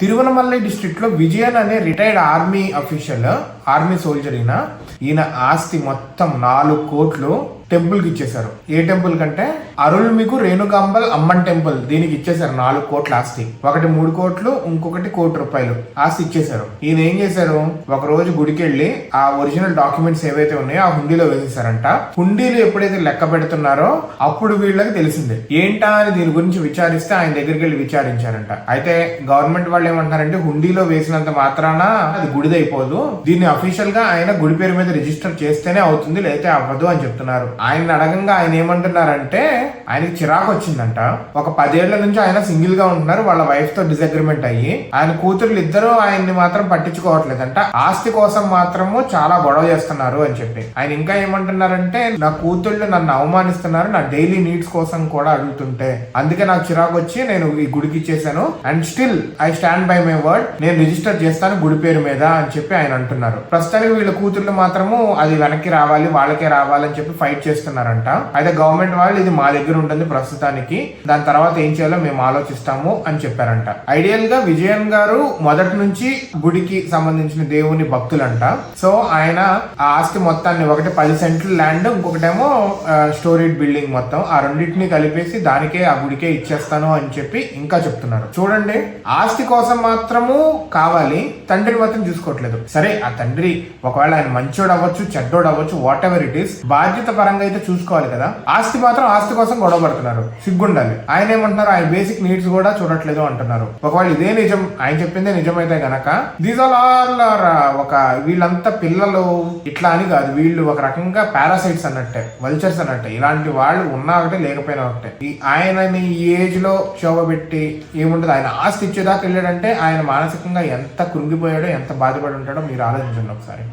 Tiruvannamalai district లో విజయన్ అనే retired army official, army soldier ఈయన ఆస్తి మొత్తం 4 కోట్లు టెంపుల్ కి ఇచ్చేశారు. ఏ టెంపుల్ కంటే అరుల్మిగు రేణుకాంబల్ అమ్మన్ టెంపుల్, దీనికి ఇచ్చేశారు 4 కోట్ల ఆస్తి. ఒకటి 3 కోట్లు, ఇంకొకటి ₹1 ఆస్తి ఇచ్చేశారు. ఈయన ఏం చేశారు, ఒక రోజు గుడికి వెళ్ళి ఆ ఒరిజినల్ డాక్యుమెంట్స్ ఏవైతే ఉన్నాయో ఆ హుండీలో వేసేసారంట. హుండీలు ఎప్పుడైతే లెక్క పెడుతున్నారో అప్పుడు వీళ్ళకి తెలిసింది. ఏంటా అని దీని గురించి విచారిస్తే ఆయన దగ్గరికి వెళ్ళి విచారించారంట. అయితే గవర్నమెంట్ వాళ్ళు ఏమంటున్నారంటే హుండీలో వేసినంత మాత్రాన అది గుడిదైపోదు, దీన్ని అఫీషియల్ గా ఆయన గుడి పేరు మీద రిజిస్టర్ చేస్తేనే అవుతుంది, లేకపోతే అవ్వదు అని చెప్తున్నారు. ఆయన అడగంగా ఆయన ఏమంటున్నారంటే ఆయనకి చిరాకు వచ్చిందంట. ఒక 10 ఏళ్ల నుంచి ఆయన సింగిల్ గా ఉంటున్నారు. వాళ్ళ వైఫ్ తో డిసగ్రిమెంట్ అయ్యి ఆయన కూతుర్లు ఇద్దరు ఆయన్ని మాత్రం పట్టించుకోవట్లేదంట. ఆస్తి కోసం మాత్రము చాలా గొడవ చేస్తున్నారు అని చెప్పి ఆయన ఇంకా ఏమంటున్నారంటే నా కూతుళ్ళు నన్ను అవమానిస్తున్నారు, నా డైలీ నీడ్స్ కోసం కూడా అడుగుతుంటే అందుకే నాకు చిరాకు వచ్చి నేను ఈ గుడికి ఇచ్చేసాను. And still I stand by my word, నేను రిజిస్టర్ చేస్తాను గుడి పేరు మీద అని చెప్పి ఆయన అంటున్నారు. ప్రస్తుతానికి వీళ్ళ కూతుర్లు మాత్రము అది వెనక్కి రావాలి, వాళ్ళకే రావాలని చెప్పి ఫైట్ చేస్తున్నారంట. అయితే గవర్నమెంట్ వాళ్ళు ఇది మా దగ్గర ఉంటుంది ప్రస్తుతానికి, దాని తర్వాత ఏం చేయాలో మేము ఆలోచిస్తాము అని చెప్పారంట. ఐడియల్ గా విజయన్ గారు మొదటి నుంచి గుడికి సంబంధించిన దేవుని భక్తులంట. సో ఆయన ఆ ఆస్తి మొత్తాన్ని, ఒకటి 10 సెంట్ల ల్యాండ్, ఇంకొకటేమో స్టోరీడ్ బిల్డింగ్, మొత్తం ఆ రెండింటిని కలిపేసి దానికే ఆ గుడికే ఇచ్చేస్తాను అని చెప్పి ఇంకా చెప్తున్నారు. చూడండి, ఆస్తి కోసం మాత్రము కావాలి, తండ్రిని మాత్రం చూసుకోవట్లేదు. సరే ఆ తండ్రి ఒకవేళ ఆయన మంచోడు అవ్వచ్చు, చెడ్డోడు అవ్వచ్చు, వాట్ ఎవర్ ఇట్ ఈస్, బాధ్యత పరంగా అయితే చూసుకోవాలి కదా. ఆస్తి మాత్రం ఆస్తి కోసం గొడవ పడుతున్నారు, సిగ్గుండాలి. ఆయన ఏమంటున్నారు, ఆయన బేసిక్ నీడ్స్ కూడా చూడట్లేదు అంటున్నారు. ఒకవేళ ఇదే నిజం, ఆయన చెప్పిందే నిజమైతే గనక దీస్ ఆల్ ఒక వీళ్ళంతా పిల్లలు ఇట్లా అని కాదు, వీళ్ళు ఒక రకంగా పారాసైట్స్ అన్నట్టే, వల్చర్స్ అన్నట్టే. ఇలాంటి వాళ్ళు ఉన్నా ఒకటే, లేకపోయినా ఒకటే. ఆయనని ఈ ఏజ్ లో శోభ పెట్టి ఏముంటది, ఆయన ఆస్తి ఇచ్చేదాకా వెళ్ళాడంటే ఆయన మానసికంగా ఎంత కృంగిపోయాడో, ఎంత బాధపడి ఉంటాడో మీరు ఆలోచించండి ఒకసారి.